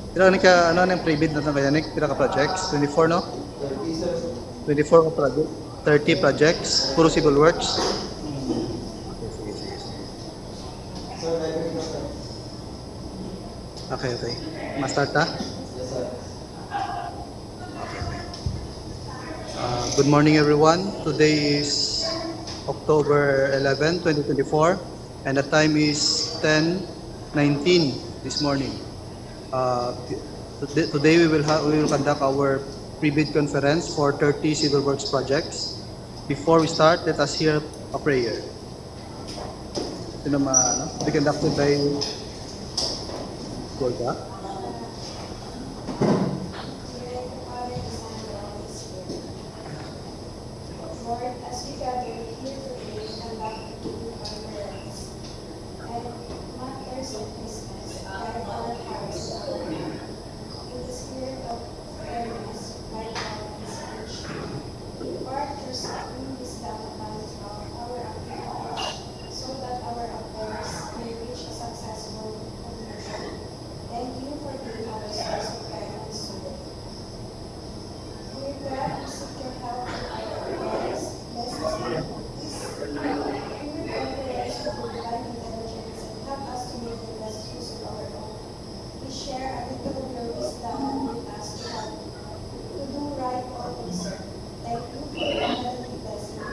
Pila ka ano ang pre-bid natin kaya nik pila ka projects? 24 no? 24 ka project. 30 projects, puro civil works. Okay, sige. Okay. Ma-start ta? Good morning everyone. Today is October 11, 2024 and the time is 10:19 this morning. Today we will conduct our pre-bid conference for 30 civil works projects. Before we start, let us hear a prayer. Ito naman, be conducted by Golda. Lord, as we gather here today and conduct the conference and matters of business, guide our hearts in the spirit of fairness, right balance, and truth. Impart your supreme wisdom upon our activities so that our affairs may reach a successful conclusion. Thank you for being our source of guidance today. Dear God, we seek your help in our affairs. Bless us with this conference with divine intelligence and help us to make the best use of our own. We share a little of your wisdom with us to help to do right always. Thank you for your heavenly blessing.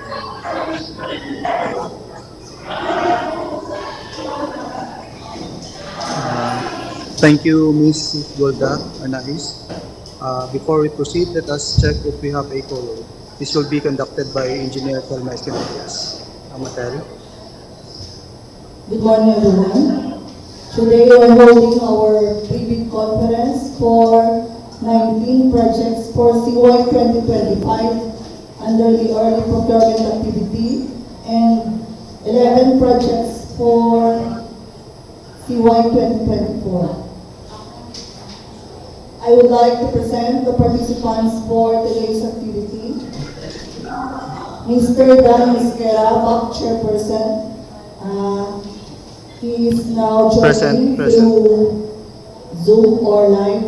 Thank you, Ms. Golda Anais. Before we proceed, let us check if we have a quorum. This will be conducted by Engineer Telma Escamillas. Amatel. Good morning, everyone. Today we are holding our pre-bid conference for 19 projects for CY 2025 under the early procurement activity and 11 projects for CY 2024. I would like to present the participants for today's activity. Mr. Dan Isquera, BAC Chairperson. He is now joining through Zoom or live.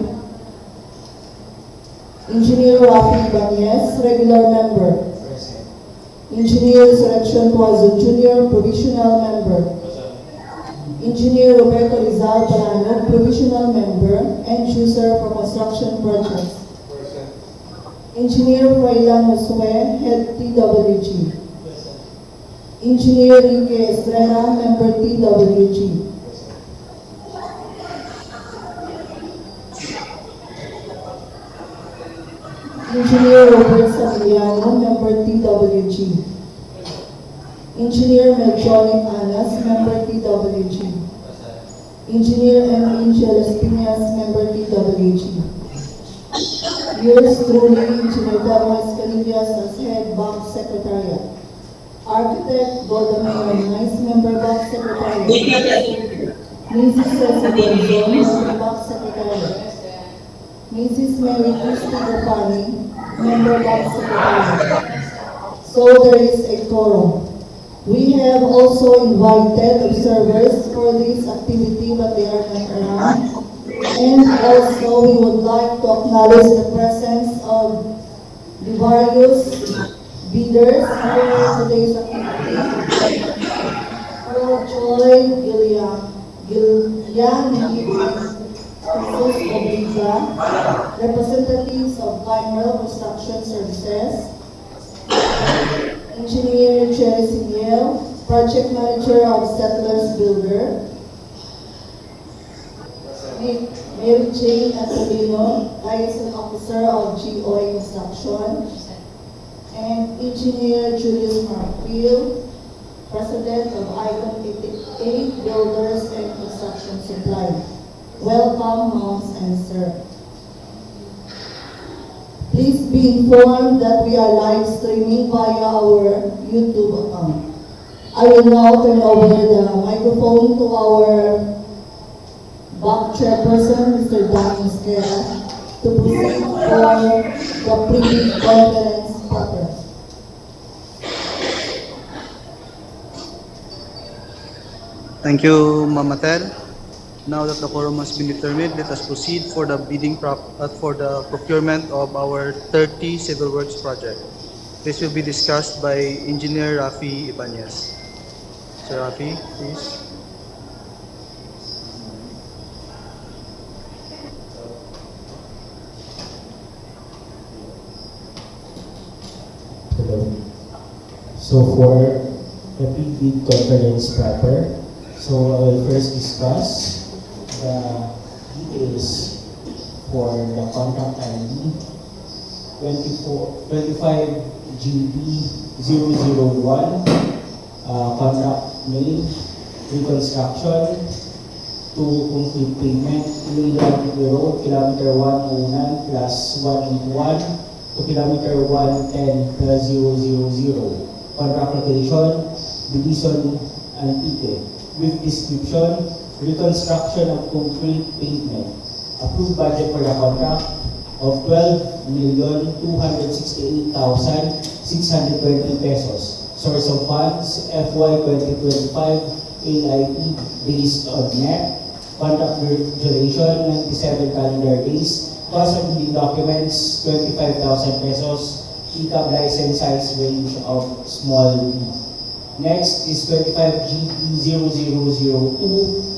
Engineer Rafi Ibanez, regular member. Engineer Selection Tuazo Jr., provisional member. Engineer Roberto Rizal Palano, provisional member, end user for construction projects. Engineer Freilan Josue, head TWG. Engineer Enrique Estrella, member TWG. Engineer Robert Saviliano, member TWG. Engineer Melchonic Anas, member TWG. Engineer M. Angel Espinas, member TWG. Yours truly, Engineer Telma Escamillas as head BAC Secretariat. Architect Golda Nice, member BAC Secretariat. Mrs. Ceci Belison, member BAC Secretariat. Mrs. Mary Christy Gafani, member BAC Secretariat. So there is a quorum. We have also invited observers for this activity, but they are not around. And also, we would like to acknowledge the presence of the various bidders for today's activity. Earl Joy Gillian representatives of Reconstruction Services, Engineer Jerry Siniel, Project Manager of Settlers Builder, Mary Jane Antonino, Liaison Officer of GOA Construction, and Engineer Julius Marfield, President of Icon 88 Builders and Construction Supply. Welcome, moms and sir. Please be informed that we are live streaming via our YouTube account. I will now turn over the microphone to our BAC Chairperson, Mr. Dan Isquera, to proceed for the pre-bid conference proper. Thank you, Mamatel. Now that the quorum has been determined, let us proceed for the for the procurement of our 30 civil works project. This will be discussed by Engineer Rafi Ibanez. Sir Rafi, please. Hello. So for the pre-bid conference proper, so I will first discuss the details for the contract ID 25 GB001, contract name, Reconstruction, to complete payment, Iloilo-Antique Road, kilometer 109 plus 181 to kilometer 110 plus 000. Contract location, Belison, Antique. With description, reconstruction of concrete pavement. Approved budget for the contract of 12,268,620 pesos. Source of funds, FY 2025 AIP based on net. Contract duration, 97 calendar days. Cost of bidding documents, 25,000 pesos. ECAB license size range of small b. Next is 25 GB0002,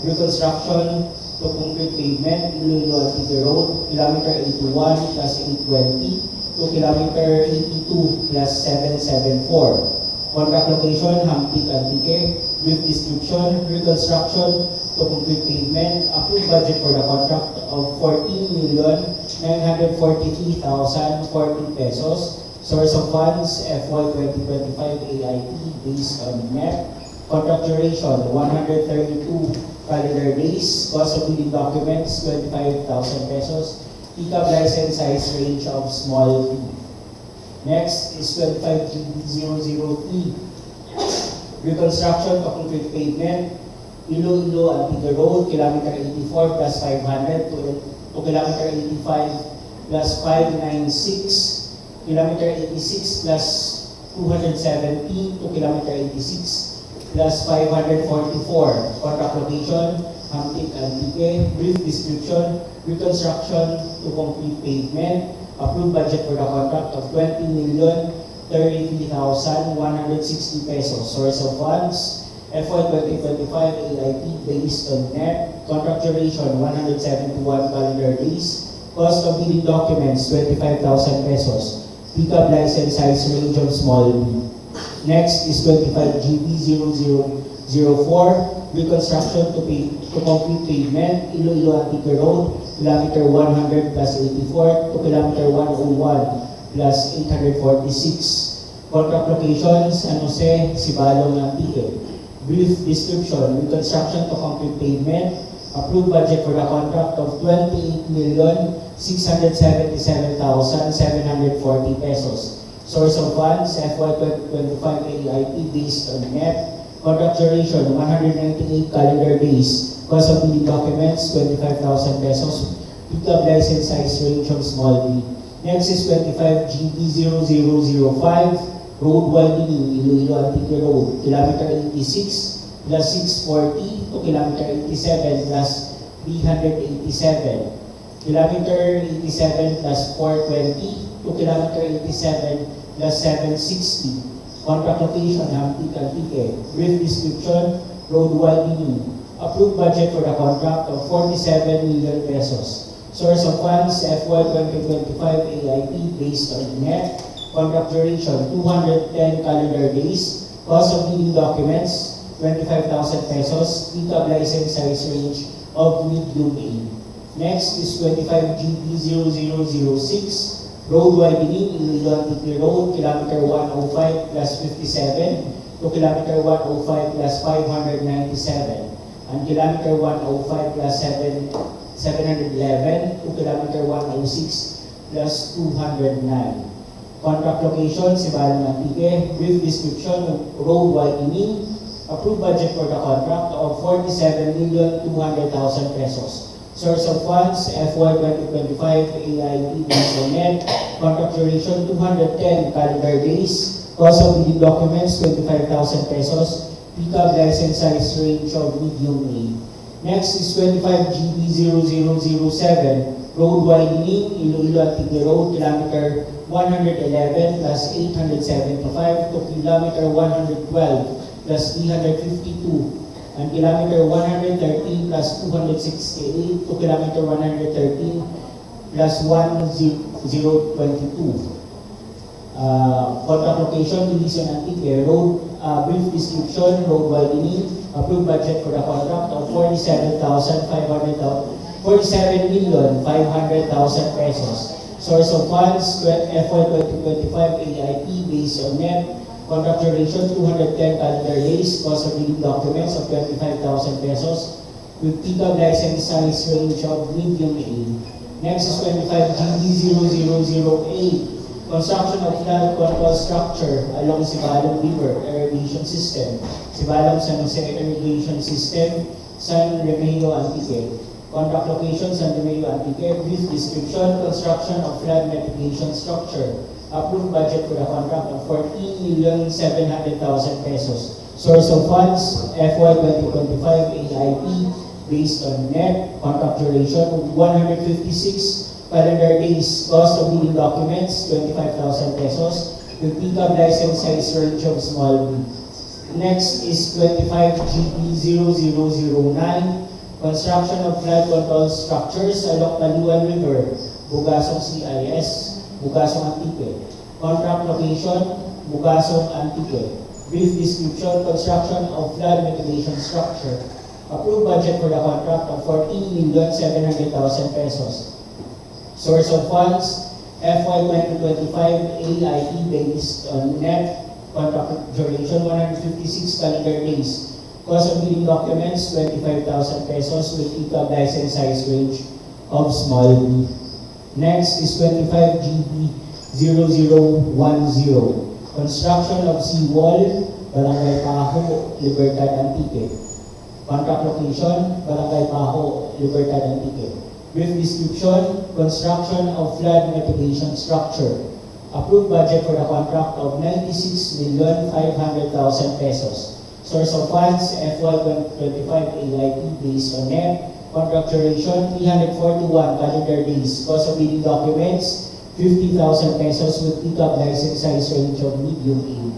reconstruction to concrete pavement, Iloilo-Antique Road, kilometer 81 plus 820 to kilometer 82 plus 774. Contract location, Hamtic, Antique. Brief description, reconstruction to complete pavement. Approved budget for the contract of 14,943,040 pesos. Source of funds, FY 2025 AIP based on net. Contract duration, 132 calendar days. Cost of bidding documents, 25,000 pesos. ECAB license size range of small b. Next is 25 GB003. Reconstruction to complete pavement, Iloilo-Antique Road, kilometer 84 plus 500 to kilometer 85 plus 596, kilometer 86 plus 270 to kilometer 86 plus 544. Contract location, Hamtic, Antique. Brief description, reconstruction to complete pavement. Approved budget for the contract of 20,033,160 pesos. Source of funds, FY 2025 AIP based on net. Contract duration, 171 calendar days. Cost of bidding documents, 25,000 pesos. ECAB license size range of small b. Next is 25 GB0004, reconstruction to complete pavement, Iloilo-Antique Road, kilometer 100 plus 84 to kilometer 101 plus 846. Contract location, San Jose, Sibalom, Antique. Brief description, reconstruction to complete pavement. Approved budget for the contract of 28,677,740 pesos. Source of funds, FY 2025 AIP based on net. Contract duration, 198 calendar days. Cost of bidding documents, 25,000 pesos. ECAB license size range of small b. Next is 25 GB0005, road widening, Iloilo-Antique Road, kilometer 86 plus 640 to kilometer 87 plus 387. Kilometer 87 plus 420 to kilometer 87 plus 760. Contract location, Hamtic, Antique. Brief description, road widening. Approved budget for the contract of 47 million pesos. Source of funds, FY 2025 AIP based on net. Contract duration, 210 calendar days. Cost of bidding documents, 25,000 pesos. ECAB license size range of medium A. Next is 25 GB0006, road widening, Iloilo-Antique Road, kilometer 105 plus 57 to kilometer 105 plus 597. And kilometer 105 plus 711 to kilometer 106 plus 209. Contract location, Sibalom, Antique. Brief description, road widening. Approved budget for the contract of 47,200,000 pesos. Source of funds, FY 2025 AIP based on net. Contract duration, 210 calendar days. Cost of bidding documents, 25,000 pesos. ECAB license size range of medium A. Next is 25GB0007, road widening, Iloilo-Antique Road, kilometer 111 plus 875 to kilometer 112 plus 352, and kilometer 113 plus 268 to kilometer 113 plus 1022. Contract location, Belison-Antique Road, brief description, road widening, approved budget for the contract of 47,500,000 pesos. Source of funds, FY 2025 AIP based on net, contract duration 210 calendar days, cost of reading documents of 25,000 pesos, with PICAB license size range of medium A. Next is 25GB0008, construction of flood control structure along Sibalom River irrigation system, Sibalom San Jose irrigation system, San Remeo-Antique. Contract location, San Remeo-Antique. Brief description, construction of flood mitigation structure. Approved budget for the contract of 14,700,000 pesos. Source of funds, FY 2025 AIP based on net, contract duration 156 calendar days, cost of leading documents 25,000 pesos, with PICAB license size range of small b. Next is 25GB0009, construction of flood control structures along Paluan River, Bugasong CIS, Bugasong Antique. Contract location, Bugasong Antique. Brief description, construction of flood mitigation structure. Approved budget for the contract of 14,700,000 pesos. Source of funds, FY 2025 AIP based on net, contract duration 156 calendar days. Cost of leading documents 25,000 pesos with PICAB license size range of small b. Next is 25GB0010, construction of seawall, Barangay Paho, Libertad, Antique. Contract location, Barangay Paho, Libertad, Antique. Brief description, construction of flood mitigation structure. Approved budget for the contract of 96,500,000 pesos. Source of funds, FY 2025 AIP based on net, contract duration 341 calendar days, cost of leading documents 50,000 pesos with PICAB license size range of medium A.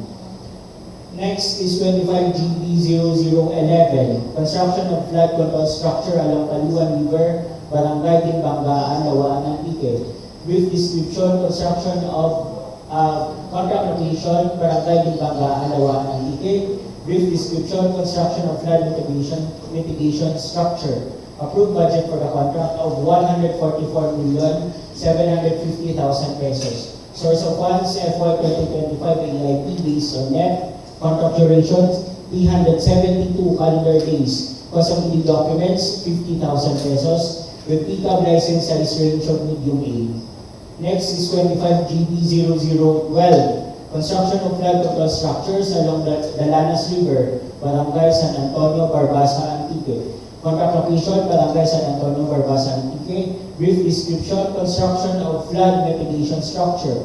Next is 25GB0011, construction of flood control structure along Paluan River, Barangay Dimbanggaan, Lawaan, Antique. Brief description, construction of contract location, Barangay Dimbanggaan, Lawaan, Antique. Brief description, construction of flood mitigation structure. Approved budget for the contract of 144,750,000 pesos. Source of funds, FY 2025 AIP based on net, contract duration 372 calendar days. Cost of leading documents 50,000 pesos with PICAB license size range of medium A. Next is 25GB0012, construction of flood control structures along the Dalanas River, Barangay San Antonio, Barbasa, Antique. Contract location, Barangay San Antonio, Barbasa, Antique. Brief description, construction of flood mitigation structure.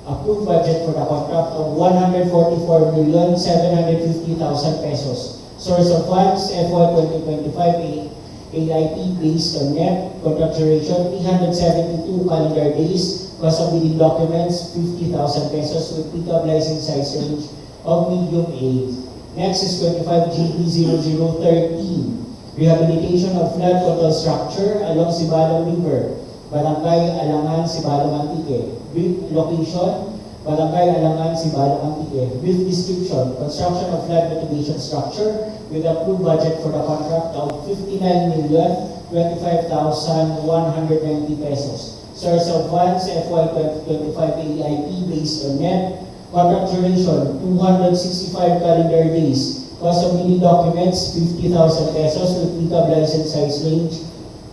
Approved budget for the contract of 144,750,000 pesos. Source of funds, FY 2025 AIP based on net, contract duration 372 calendar days, cost of leading documents 50,000 pesos with PICAB license size range of medium A. Next is 25GB0013, rehabilitation of flood control structure along Sibalom River, Barangay Alangan, Sibalom, Antique. Brief location, Barangay Alangan, Sibalom, Antique. Brief description, construction of flood mitigation structure with approved budget for the contract of 59,025,190 pesos. Source of funds, FY 2025 AIP based on net, contract duration 265 calendar days, cost of leading documents 50,000 pesos with PICAB license size range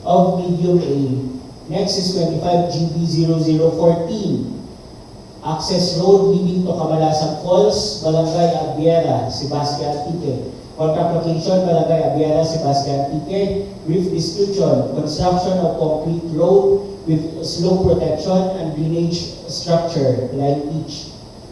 of medium A. Next is 25GB0014, access road leading to Camalasan Falls, Barangay Abiera, Sebastian, Antique. Contract location, Barangay Abiera, Sebastian, Antique. Brief description, construction of concrete road with slope protection and drainage structure, line each.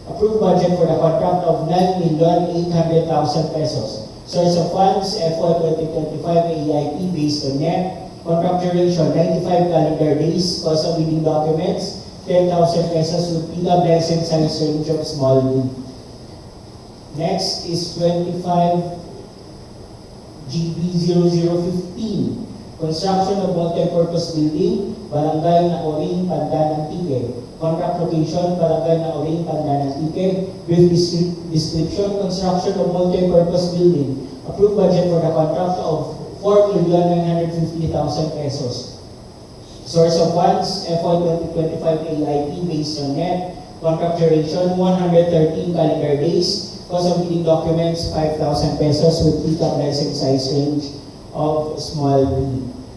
Approved budget for the contract of 9,800,000 pesos. Source of funds, FY 2025 AIP based on net. Contract duration, 95 calendar days. Cost of bidding documents, 10,000 pesos with PWS size range of small B. Next is 25 GB0015. Construction of multi-purpose building, Barangay Naoring, Pandan, Antique. Contract location, Barangay Naoring, Pandan, Antique. With description, construction of multi-purpose building. Approved budget for the contract of 4,950,000 pesos. Source of funds, FY 2025 AIP based on net. Contract duration, 113 calendar days. Cost of bidding documents, 5,000 pesos with PCAP license size range of small b.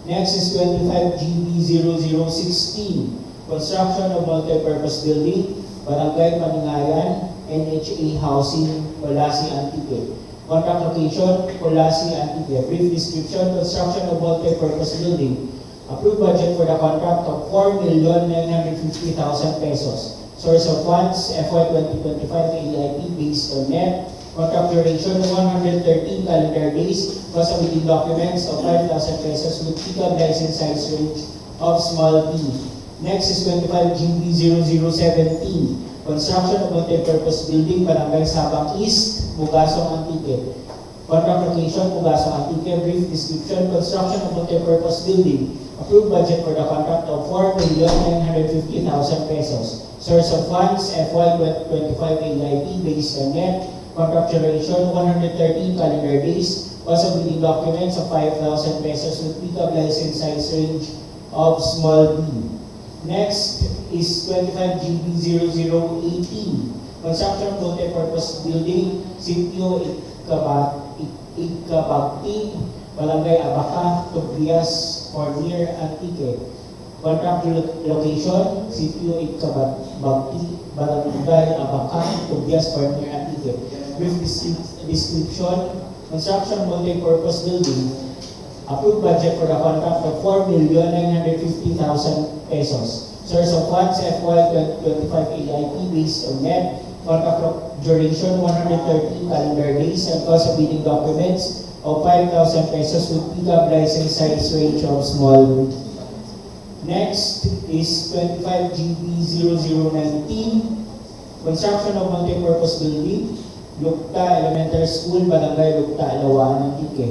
Next is 25 GB0016. Construction of multi-purpose building, Barangay Paningayan, NHA Housing, Colasi, Antique. Contract location, Colasi, Antique. Brief description, construction of multi-purpose building. Approved budget for the contract of 4,950,000 pesos. Source of funds, FY 2025 AIP based on net. Contract duration, 113 calendar days. Cost of bidding documents of 5,000 pesos with PCAP license size range of small b. Next is 25 GB0017. Construction of multi-purpose building, Barangay Sabang East, Bugasong, Antique. Contract location, Bugasong, Antique. Brief description, construction of multi-purpose building. Approved budget for the contract of 4,950,000 pesos. Source of funds, FY 2025 AIP based on net. Contract duration, 113 calendar days. Cost of bidding documents of 5,000 pesos with PCAP license size range of small b. Next is 25 GB0018. Construction of multi-purpose building, Sitio Ikabagti, Barangay Abaca, Tobias, Cornier, Antique. Contract location, Sitio Ikabagti, Barangay Abaca, Tobias, Cornier, Antique. Brief description, construction of multi-purpose building. Approved budget for the contract of 4,950,000 pesos. Source of funds, FY 2025 AIP based on net. Contract duration, 113 calendar days. And cost of bidding documents of 5,000 pesos with PCAP license size range of small. Next is 25 GB0019. Construction of multi-purpose building, Lukta Elementary School, Barangay Lukta, Ilawaan, Antique.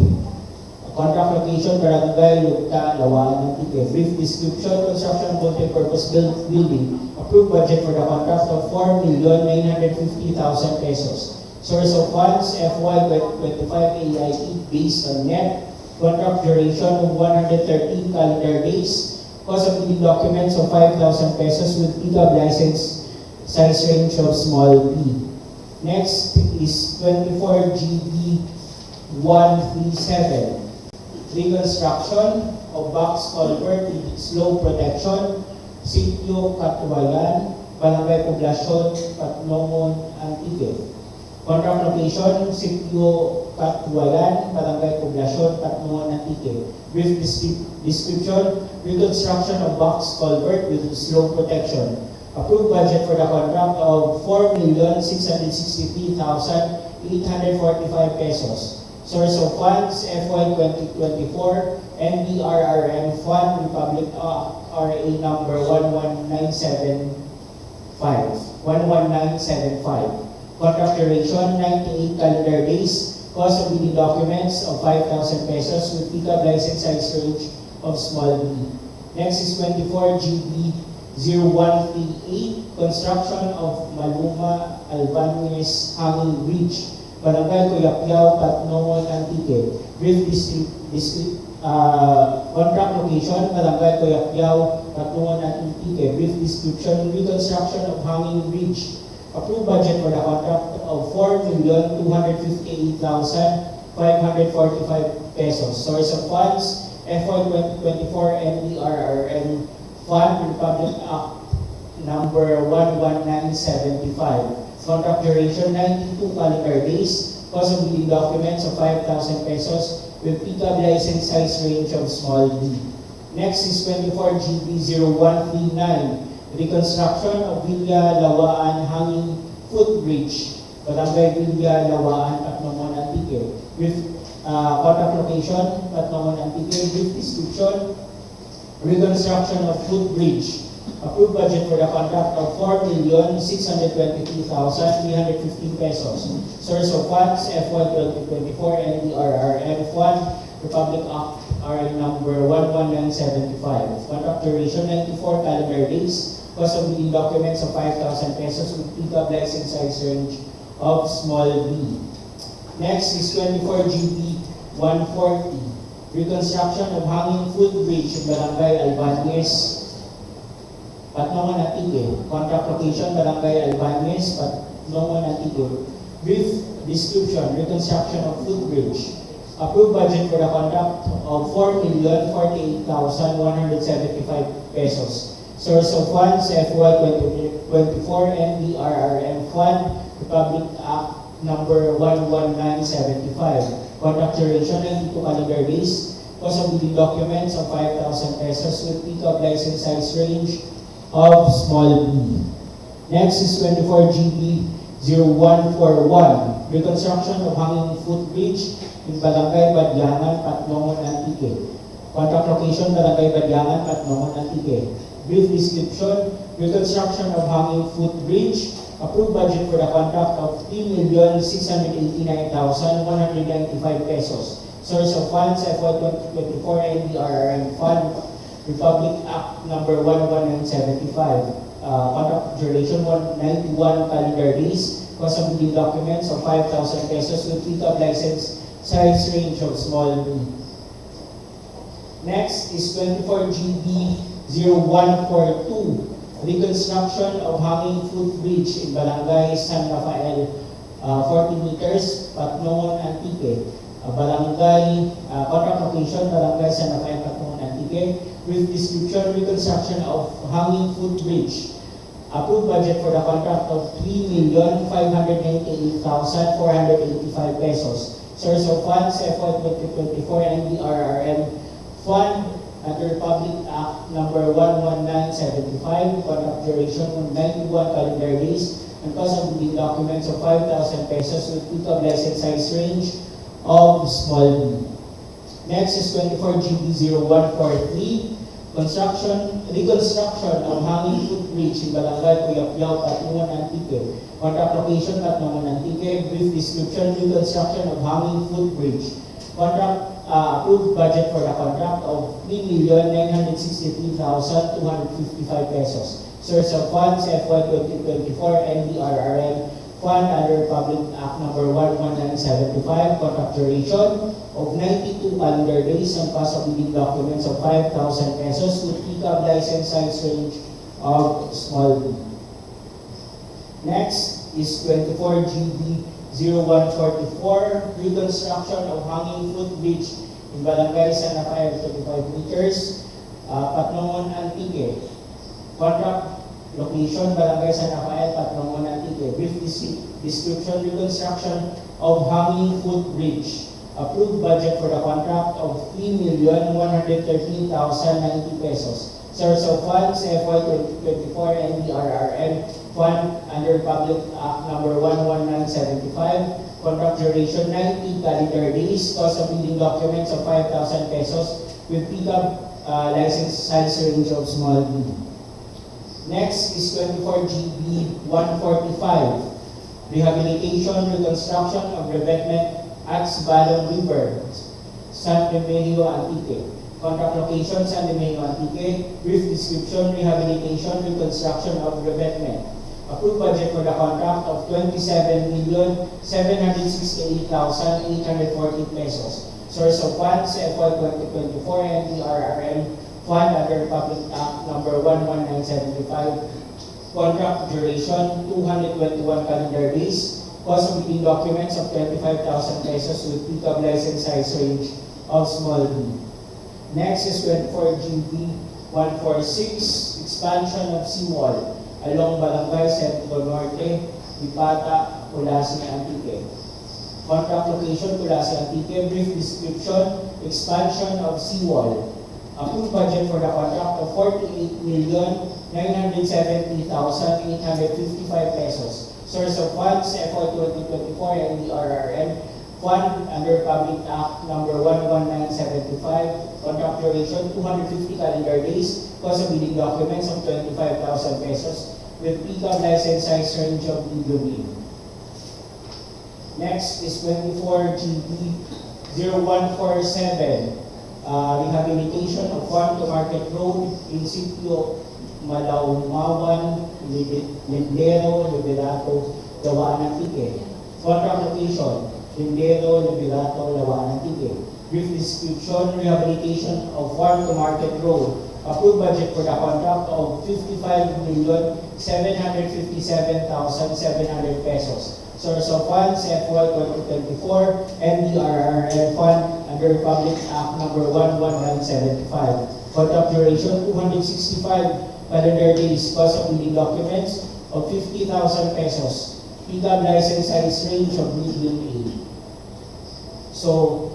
Contract location, Barangay Lukta, Ilawaan, Antique. Brief description, construction of multi-purpose building. Approved budget for the contract of 4,950,000 pesos. Source of funds, FY 2025 AIP based on net. Contract duration of 113 calendar days. Cost of bidding documents of 5,000 pesos with PCAP license size range of small b. Next is 24 GB137. Reconstruction of box culvert with slope protection, Sitio Katuwayan, Barangay Poblacion, Patnongon, Antique. Contract location, Sitio Katuwayan, Barangay Poblacion, Patnongon, Antique. Brief description, reconstruction of box culvert with slope protection. Approved budget for the contract of 4,663,845 pesos. Source of funds, FY 2024, NDRRM Fund, Republic RA number 11975. Contract duration, 98 calendar days. Cost of bidding documents of 5,000 pesos with PCAP license size range of small b. Next is 24 GB0138. Construction of Maluma Albanese Hanging Bridge, Barangay Coyapyao, Patnongon, Antique. Brief contract location, Barangay Coyapyao, Patnongon, Antique. Brief description, reconstruction of hanging bridge. Approved budget for the contract of 4,258,545 pesos. Source of funds, FY 2024 NDRRM Fund, Republic Act number 11975. Contract duration, 92 calendar days. Cost of bidding documents of 5,000 pesos with PCAP license size range of small b. Next is 24 GB0139. Reconstruction of Villa Lawaan Hanging Footbridge, Barangay Villa Lawaan, Patnongon, Antique, with contract location, Patnongon, Antique, with description, reconstruction of footbridge. Approved budget for the contract of 4,623,315 pesos. Source of funds, FY 2024 NDRRM Fund, Republic Act RA number 11975. Contract duration 94 calendar days. Cost of bidding documents of 5,000 pesos with pick-up license size range of small b. Next is 24 GB 140. Reconstruction of hanging footbridge in Barangay Albanez, Patnongon, Antique. Contract location, Barangay Albanez, Patnongon, Antique. Brief description, reconstruction of footbridge. Approved budget for the contract of 4,048,175 pesos. Source of funds, FY 2024 NDRRM Fund, Republic Act number 11975. Contract duration 92 calendar days. Cost of bidding documents of 5,000 pesos with pick-up license size range of small b. Next is 24 GB 0141. Reconstruction of hanging footbridge in Barangay Badyangan, Patnongon, Antique. Contract location, Barangay Badyangan, Patnongon, Antique. Brief description, reconstruction of hanging footbridge. Approved budget for the contract of 3,689,195 pesos. Source of funds, FY 2024 NDRRM Fund, Republic Act number 11975. Contract duration 191 calendar days. Cost of bidding documents of 5,000 pesos with pick-up license size range of small b. Next is 24 GB 0142. Reconstruction of hanging footbridge in Barangay San Rafael, 40 meters, Patnongon, Antique. Barangay, contract location, Barangay San Rafael, Patnongon, Antique. With description, reconstruction of hanging footbridge. Approved budget for the contract of 3,598,485 pesos. Source of funds, FY 2024 NDRRM Fund, under Republic Act number 11975, contract duration 91 calendar days, and cost of bidding documents of 5,000 pesos with pick-up license size range of small b. Next is 24 GB 0143, reconstruction of hanging footbridge in Barangay Puyapiao, Patnongon, Antique. Contract location, Patnongon, Antique. Brief description, reconstruction of hanging footbridge. Contract approved budget for the contract of 3,963,255 pesos. Source of funds, FY 2024 NDRRM Fund under Public Act number 11975. Contract duration of 92 calendar days and cost of bidding documents of 5,000 pesos with pick-up license size range of small b. Next is 24 GB 0144, reconstruction of hanging footbridge in Barangay San Rafael, 35 meters, Patnongon, Antique. Contract location, Barangay San Rafael, Patnongon, Antique. Brief description, reconstruction of hanging footbridge. Approved budget for the contract of 3,113,090 pesos. Source of funds, FY 2024 NDRRM Fund under Public Act number 11975. Contract duration 90 calendar days. Cost of bidding documents of 5,000 pesos with pick-up license size range of small b. Next is 24 GB 145. Rehabilitation, reconstruction of revetment at Sibalom River, San Remigio, Antique. Contract location, San Remigio, Antique. Brief description, rehabilitation, reconstruction of revetment. Approved budget for the contract of 27,768,840 pesos. Source of funds, FY 2024 NDRRM Fund under Public Act number 11975. Contract duration 221 calendar days. Cost of bidding documents of 25,000 pesos with pick-up license size range of small b. Next is 24 GB 146, expansion of seawall along Barangay Centro Norte, Lipata, Culasi, Antique. Contract location, Culasi, Antique. Brief description, expansion of seawall. Approved budget for the contract of 48,970,855 pesos. Source of funds, FY 2024 NDRRM Fund under Public Act number 11975, contract duration 250 calendar days, cost of bidding documents of 25,000 pesos, with pickup license size range of DPWH. Next is 24 GB 0147, rehabilitation of Farm to Market Road, Principio Malaumawan, Lindero, Liberato, Iloilo-Antique. Contract location, Lindero, Liberato, Iloilo-Antique. Brief description, rehabilitation of Farm to Market Road. Approved budget for the contract of 55,757,700 pesos. Source of funds, FY 2024, MDRRL Fund under Public Act number 11975. Contract duration 265 calendar days, cost of bidding documents of 50,000 pesos. Pickup license size range of medium A. So,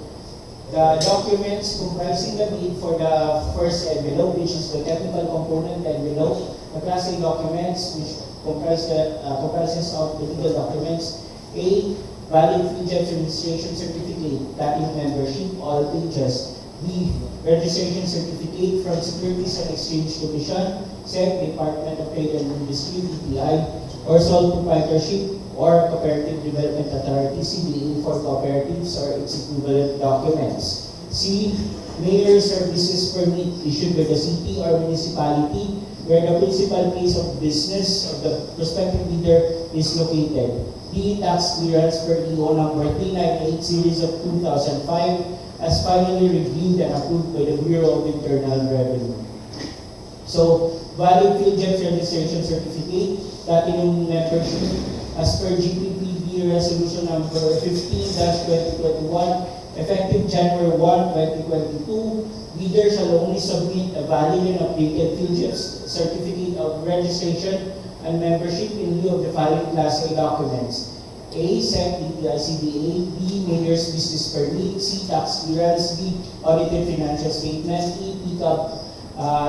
the documents comprising the bid for the first envelope, which is the technical component envelope, the Class A documents, which comprises of the legal documents. A, valid FIJET registration certificate, Latin membership, all pages. B, registration certificate from Securities and Exchange Commission, SEC, Department of Trade and Industry, DTI, or sole proprietorship or Cooperative Development Authority, CBA, for cooperatives or its equivalent documents. C, mayor services permit issued by the city or municipality where the principal place of business of the prospective bidder is located. D, tax clearance per DEO number 398 series of 2005 as finally reviewed and approved by the Bureau of Internal Revenue. So, valid FIJET registration certificate, platinum membership, as per GPPB Resolution number 15-2021, effective January 1, 2022, bidder shall only submit a valid and updated FIJET certificate of registration and membership in lieu of the following Class A documents. A, SEC, DTI, CBA. B, mayor's business permit. C, tax clearance. D, audited financial statement. E, pickup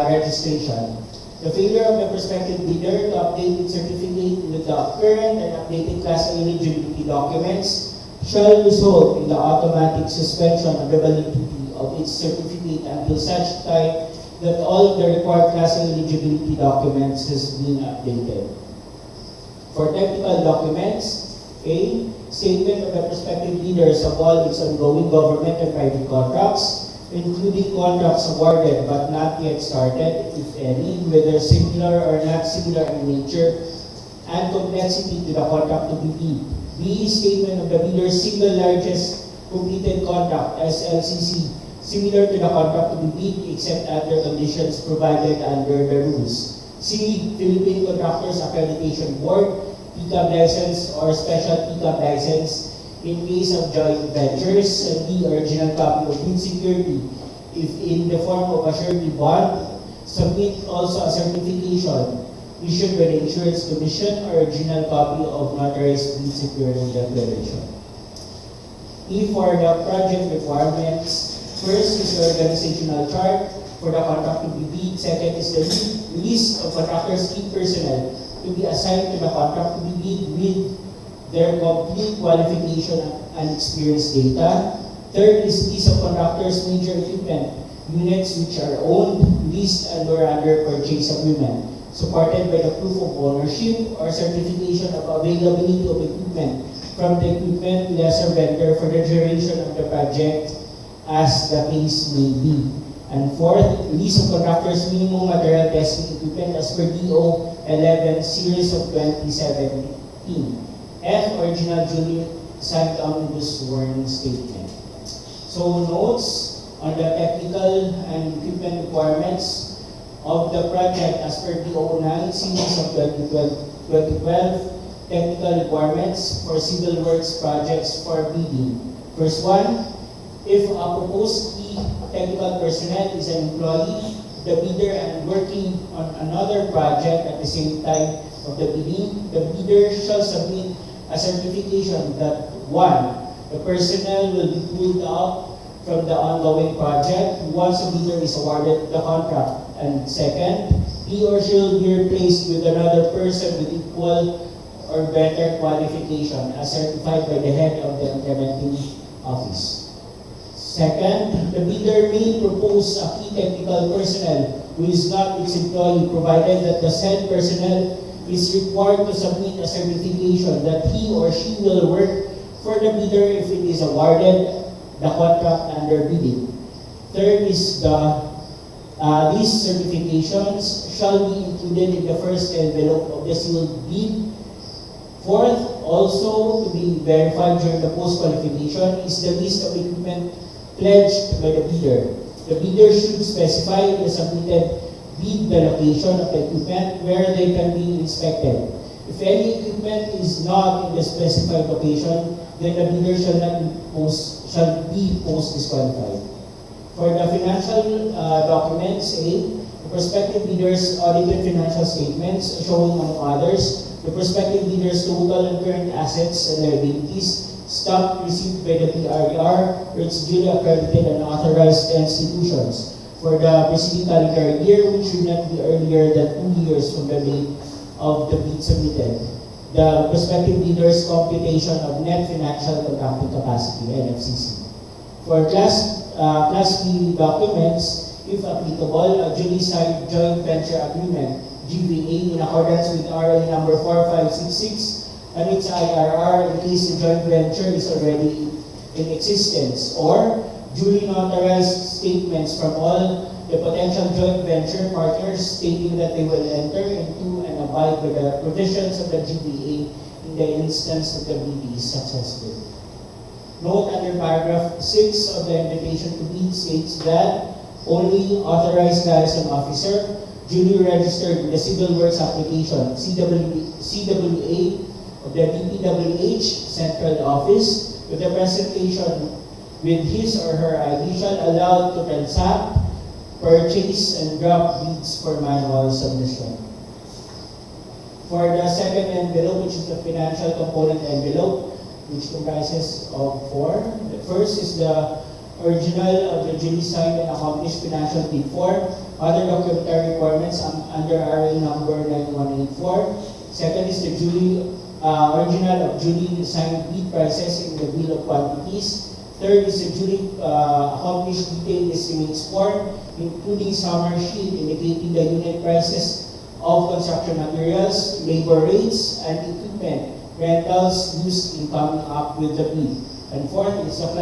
registration. The failure of the prospective bidder to update its certificate with the current and updated Class A eligibility documents shall result in the automatic suspension of the validity of its certificate until such time that all the required Class A eligibility documents has been updated. For technical documents, A, statement of the prospective bidders of all its ongoing government and private contracts, including contracts awarded but not yet started, if any, whether similar or not similar in nature and complexity to the contract to be bid. B, statement of the bidder's single largest completed contract, SLCC, similar to the contract to be bid except under conditions provided under the rules. C, Philippine Contractors Accreditation Board, pickup license or special pickup license in case of joint ventures. And D, original copy of bid security if in the form of a surety bond. Submit also a certification issued by the Insurance Commission or original copy of notarized bid security declaration. E, for the project requirements, first is the organizational chart for the contract to be bid. Second is the list of contractors' key personnel to be assigned to the contract to be bid with their complete qualification and experience data. Third is list of contractors' major equipment units which are owned, leased, and or under purchase agreement, supported by the proof of ownership or certification of availability of equipment from the equipment lessor vendor for the duration of the project as the case may be. And fourth, list of contractors' minimum material testing equipment as per DEO 11 series of 2017. F, original duly signed omnibus warning statement. So notes on the technical and equipment requirements of the project as per DEO 9 series of 2012, technical requirements for civil works projects for bidding. First one, if a proposed key technical personnel is an employee, the bidder, and working on another project at the same time of the bidding, the bidder shall submit a certification that 1. The personnel will be pulled out from the ongoing project once the bidder is awarded the contract, and second, he or she will be replaced with another person with equal or better qualification as certified by the head of the implementing office. Second, the bidder may propose a key technical personnel who is not its employee, provided that the said personnel is required to submit a certification that he or she will work for the bidder if it is awarded the contract under bidding. Third is these certifications shall be included in the first envelope of the sealed bid. Fourth, also to be verified during the post-qualification is the list of equipment pledged by the bidder. The bidder should specify in the submitted bid the location of the equipment where they can be inspected. If any equipment is not in the specified location, then the bidder shall be post-disqualified. For the financial documents, A, the prospective bidder's audited financial statements showing, among others, the prospective bidder's total and current assets and liabilities, stock received by the PRER or its duly accredited and authorized institutions for the preceding calendar year, which should not be earlier than 2 years from the date of the bid submitted. The prospective bidder's computation of net financial contracting capacity, NFCC. For Class B documents, if applicable, a duly signed joint venture agreement, GVA, in accordance with RA number 4566, and its IRR in case the joint venture is already in existence, or duly notarized statements from all the potential joint venture partners stating that they will enter into and abide by the provisions of the GVA in the instance that the bid is successful. Note under paragraph 6 of the invitation to bid states that only authorized liaison officer duly registered in the Civil Works Application, CWA, of the DPWH Central Office with the presentation with his or her ID shall allow to transact, purchase, and drop bids for manual submission. For the second envelope, which is the financial component envelope, which comprises of 4. The first is the original of the duly signed and accomplished financial bid form, other documentary requirements under RA number 9184. Second is the original of duly signed bid prices in the bill of quantities. Third is the duly accomplished detailed estimates form, including summary sheet indicating the unit prices of construction materials, labor rates, and equipment rentals used in coming up with the bid. And fourth is the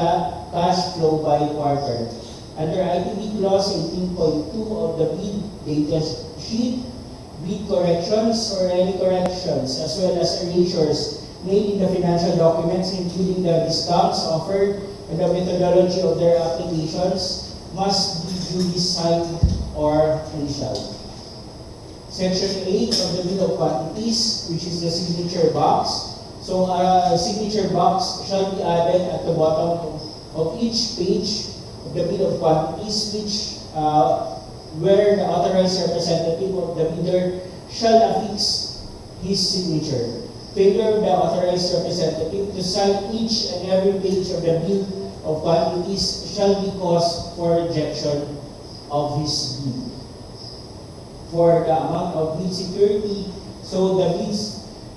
cash flow by quarter. Under ITB Clause 18.2 of the bid data sheet, bid corrections or any corrections, as well as erasures made in the financial documents, including the discounts offered and the methodology of their applications, must be duly signed or initialed. Section 8 of the Bill of Quantities, which is the signature box. So a signature box shall be added at the bottom of each page of the Bill of Quantities, which where the authorized representative of the bidder shall affix his signature. Failure of the authorized representative to sign each and every page of the Bill of Quantities shall be cause for rejection of his bid. For the amount of bid security, so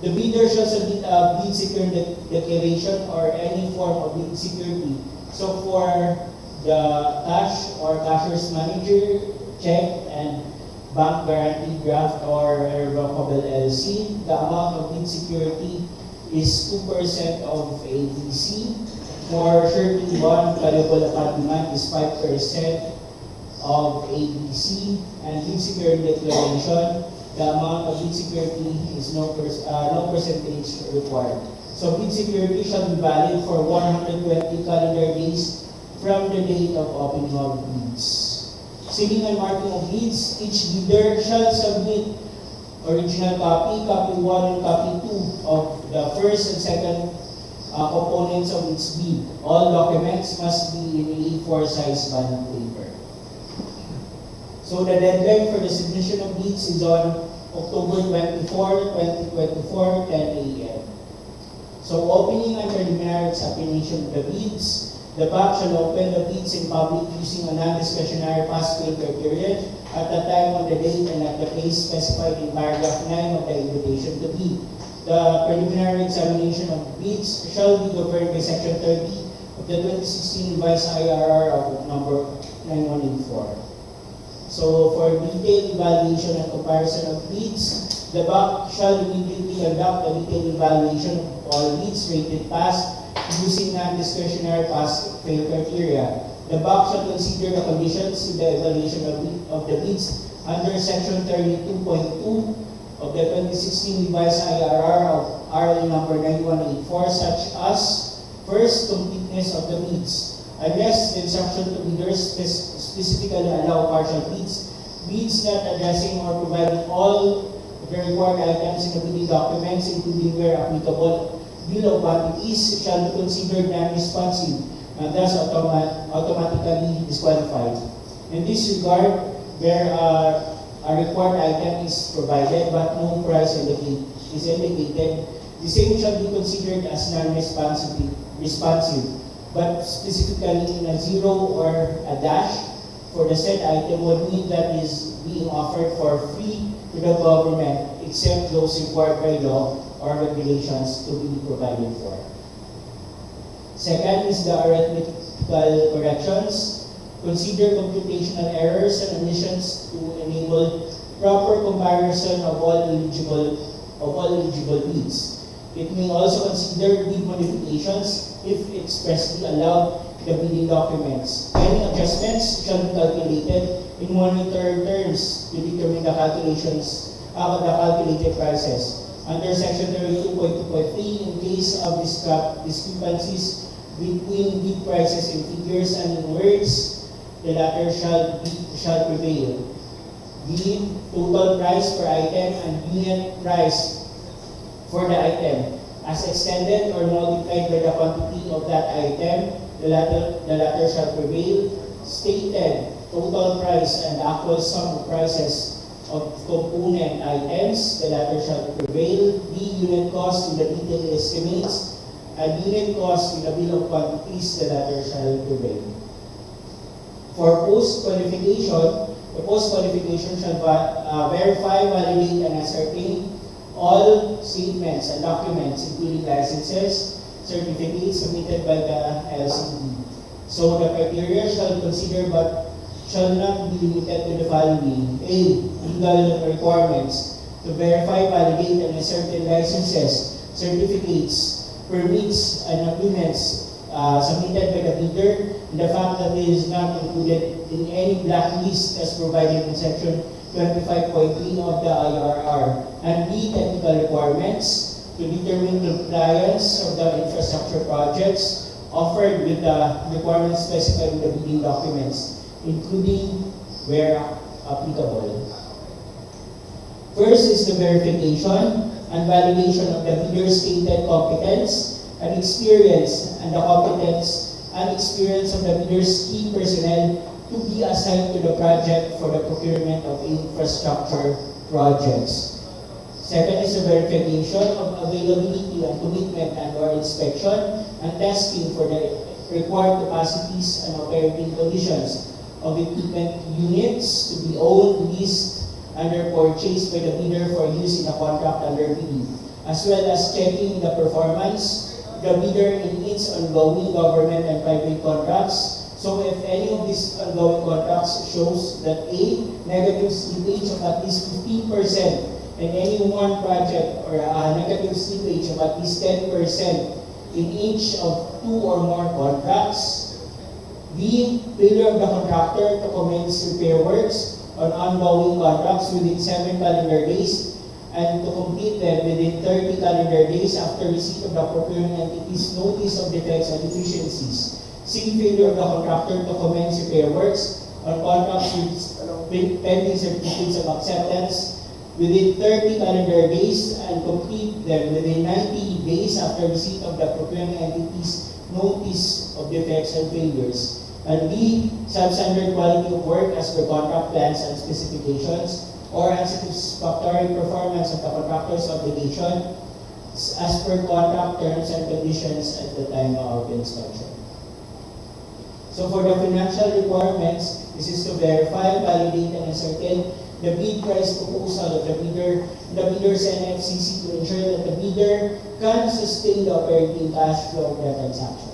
the bidder shall submit a bid security declaration or any form of bid security. So for the cash or cashier's manager, check, and bank guarantee draft or irrevocable LC, the amount of bid security is 2% of ABC. For surety bond, valuable upon demand is 5% of ABC. And bid security declaration, the amount of bid security is no percentage required. So bid security shall be valid for 120 calendar days from the date of opening of bids. Sealing and marking of bids, each bidder shall submit original copy, copy 1 and copy 2 of the first and second components of its bid. All documents must be in A4 size bond paper. So the deadline for the submission of bids is on October 24, 2024, 10 a.m. So opening and preliminary examination of the bids. The bank shall open the bids in public using a non-discretionary pass-fail criterion at the time on the date and at the place specified in paragraph 9 of the invitation to bid. The preliminary examination of bids shall be governed by Section 30 of of the 2016 revised IRR of number 9184. So for detailed evaluation and comparison of bids, the bank shall immediately conduct a detailed evaluation of all bids rated pass using non-discretionary pass-fail criteria. The bank shall consider the conditions in the evaluation of the bids under Section 32.2 of the 2016 revised IRR of RA number 9184, such as first, completeness of the bids. Unless the instruction to bidders specifically allow partial bids, bids not addressing or providing all the required items in the bidding documents, including where applicable, bill of quantities shall be considered non-responsive and thus automatically disqualified. In this regard, where a required item is provided but no price is indicated, the same shall be considered as non-responsive, but specifically in a zero or a dash for the said item would mean that is being offered for free to the government except those required by law or regulations to be provided for. Second is the arithmetical corrections. Consider computational errors and omissions to enable proper comparison of all eligible bids. It may also consider bid modifications if expressly allowed in the bidding documents. Any adjustments shall be calculated in monetary terms to determine the calculated prices. Under Section 32.2.3, in case of discrepancies between bid prices in figures and in words, the latter shall prevail. The total price per item and unit price for the item, as extended or multiplied by the quantity of that item, the latter shall prevail. Stated total price and the actual sum of prices of component items, the latter shall prevail. The unit cost in the detailed estimates and unit cost in the bill of quantities, the latter shall prevail. For post-qualification, the post-qualification shall verify, validate, and ascertain all statements and documents, including licenses, certificates submitted by the LCD. So the criteria shall consider but shall not be limited to the following: A. Legal requirements to verify, validate, and ascertain licenses, certificates, permits, and agreements submitted by the bidder, and the fact that it is not included in any blacklist as provided in Section 25.3 of the IRR. And B. Technical requirements to determine compliance of the infrastructure projects offered with the requirements specified in the bidding documents, including where applicable. First is the verification and validation of the bidder's stated competence and experience, and the competence and experience of the bidder's key personnel to be assigned to the project for the procurement of infrastructure projects. Second is the verification of availability and commitment and/or inspection and testing for the required capacities and operating conditions of equipment units to be owned, leased, and/or purchased by the bidder for use in a contract under bidding, as well as checking the performance of the bidder in its ongoing government and private contracts. So if any of these ongoing contracts shows that A, negative slippage of at least 15% in any one project, or a negative slippage of at least 10% in each of two or more contracts. B, failure of the contractor to commence repair works on ongoing contracts within 7 calendar days and to complete them within 30 calendar days after receipt of the procurement entity's notice of defects and deficiencies. C, failure of the contractor to commence repair works on contracts with pending certificates of acceptance within 30 calendar days and complete them within 90 days after receipt of the procurement entity's notice of defects and failures. And B, substandard quality of work as per contract plans and specifications, or unsatisfactory performance of the contractor's obligation as per contract terms and conditions at the time of inspection. So for the financial requirements, this is to verify, validate, and ascertain the bid price proposal of the bidder's NFCC to ensure that the bidder can sustain the operating cash flow of the transaction.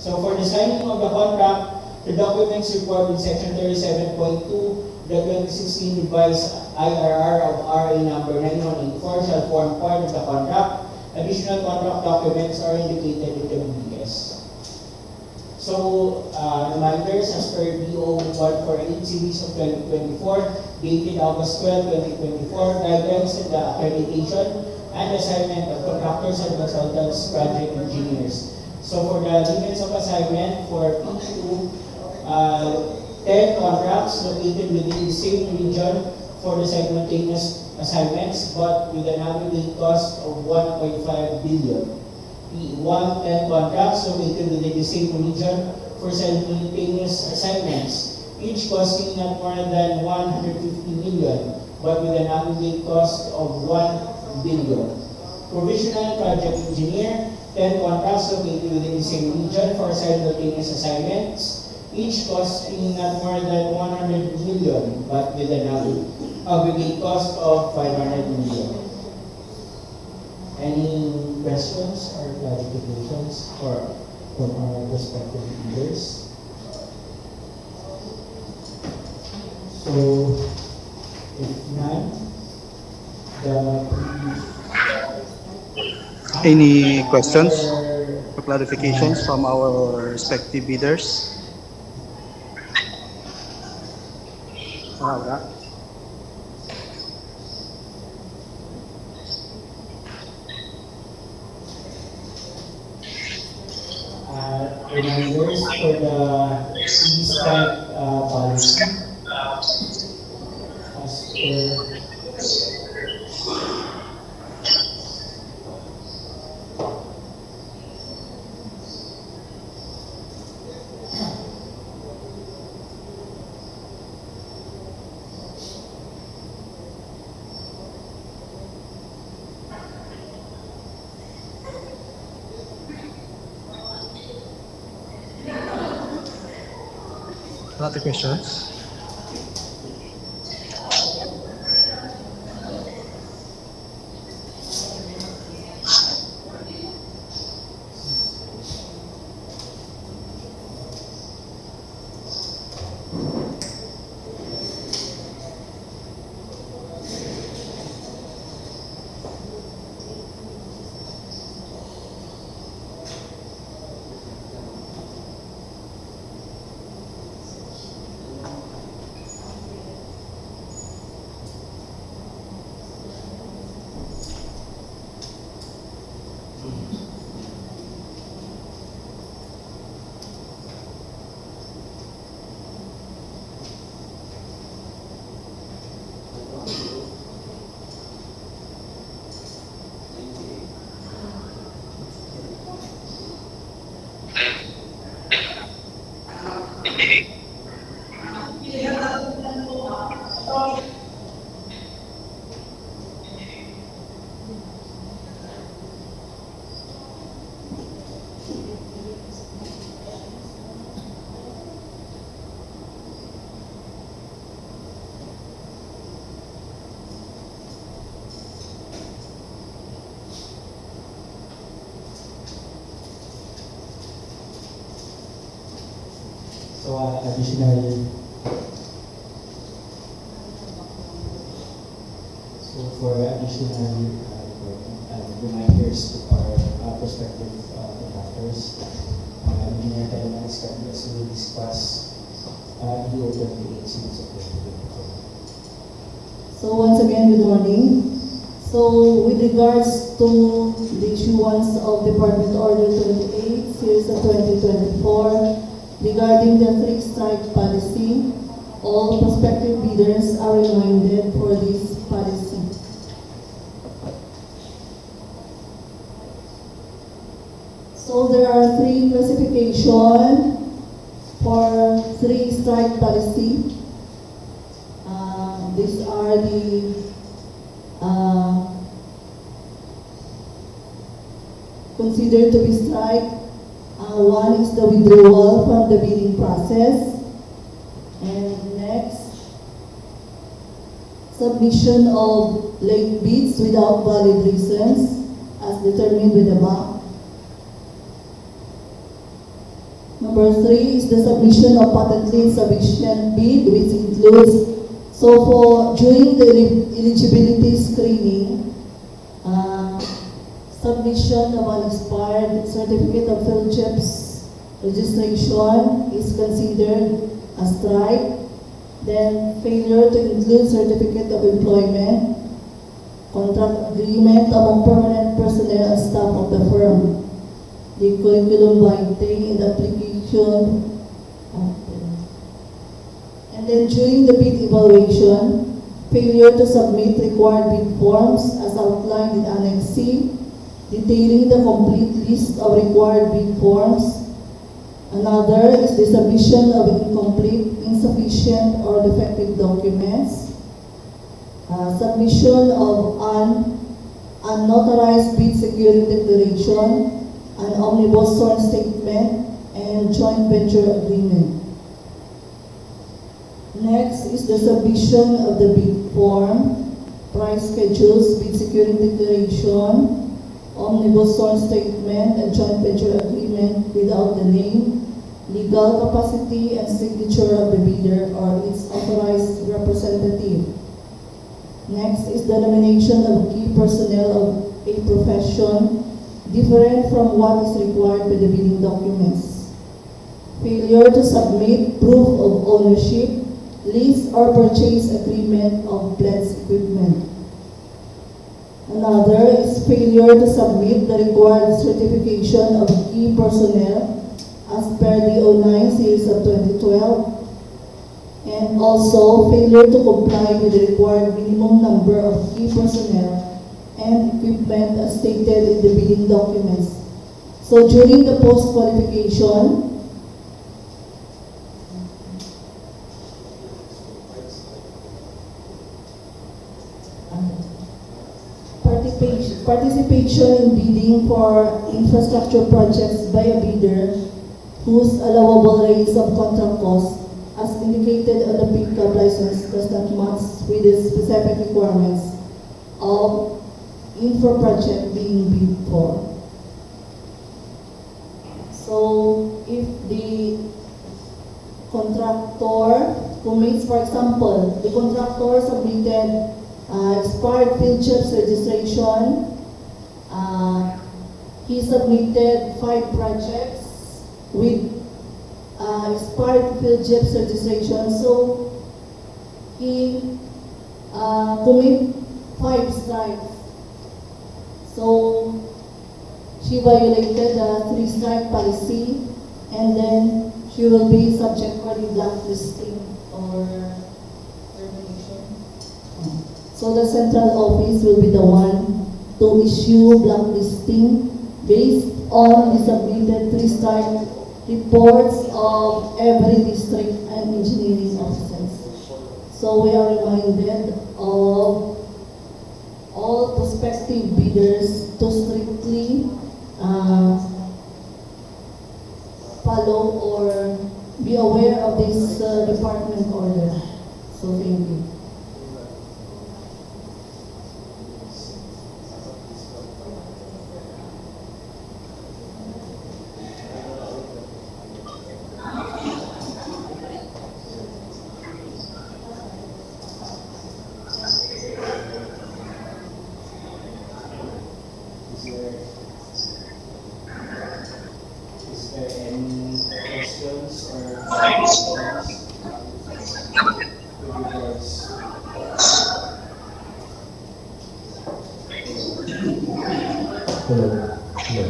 So for the signing of the contract, the documents report in section 37.2, the 2016 revised IRR of RA number 9184 shall form part of the contract. Additional contract documents are indicated in the BBS. So, reminders as per DEO 148 series of 2024, dated August 12, 2024, guidelines in the accreditation and assignment of contractors and consultants, project engineers. So for the limits of assignment for P2, 10 contracts located within the same region for the simultaneous assignments, but with an aggregate cost of 1.5 billion. P1, 10 contracts located within the same region for simultaneous assignments, each costing not more than 150 million, but with an aggregate cost of 1 billion. Provisional project engineer, 10 contracts located within the same region for simultaneous assignments, each costing not more than 100 million, but with an aggregate cost of 500 million. Any questions or clarifications from our respective leaders? So, if none, Any questions or clarifications from our respective bidders? Wala. reminders for the e-strike policy as per Other questions? additional. So for additional reminders to our prospective contractors, Engineer Teleman's Cabinet will discuss DEO 28 series of 2024. So once again, good morning. So with regards to the issuance of Department Order 28, series of 2024, regarding the three-strike policy, all prospective bidders are reminded for this policy. So there are three classifications for three-strike policy. These are the considered to be strike. One is the withdrawal from the bidding process. And next, submission of late bids without valid reasons as determined with the bank. Number 3 is the submission of patently insufficient bid, which includes, during the eligibility screening, submission of an expired certificate of fellowships registration is considered a strike. Then failure to include certificate of employment, contract agreement among permanent personnel and staff of the firm, the curriculum vitae in the application, and then during the bid evaluation, failure to submit required bid forms as outlined in Annex C, detailing the complete list of required bid forms. Another is the submission of incomplete, insufficient, or defective documents. Submission of an unauthorized bid security declaration, an omnibus sworn statement, and joint venture agreement. Next is the submission of the bid form, price schedules, bid security declaration, omnibus sworn statement, and joint venture agreement without the name, legal capacity, and signature of the bidder or its authorized representative. Next is the nomination of key personnel of a profession different from what is required by the bidding documents. Failure to submit proof of ownership, lease or purchase agreement of pledged equipment. Another is failure to submit the required certification of key personnel as per DEO 9 series of 2012, and also failure to comply with the required minimum number of key personnel and equipment as stated in the bidding documents. So during the post-qualification, participation in bidding for infrastructure projects by a bidder whose allowable rates of contract cost as indicated on the pickup license does not match with the specific requirements of infra project being bid for. So if the contractor commits, for example, the contractor submitted expired field chips registration, he submitted 5 projects with expired field chips registration, so he commit 5 strikes. So she violated the 3-strike policy, and then she will be subject for the blacklisting or termination. So the central office will be the one to issue blacklisting based on the submitted 3-strike reports of every district and engineering offices. So we are reminded of all prospective bidders to strictly follow or be aware of this department order. So thank you. Is there any questions or comments with regards? Hello. Hello.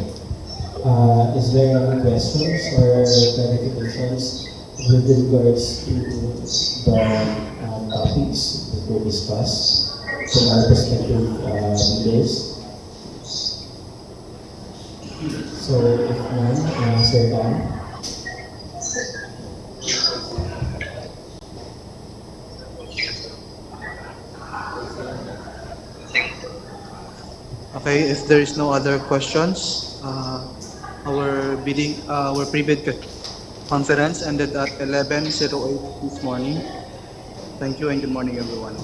Is there any questions or clarifications with regards to the topics that were discussed from our perspective leaders? So if none, Sir Dan. Okay, if there is no other questions, our pre-bid conference ended at 11:08 this morning. Thank you and good morning, everyone.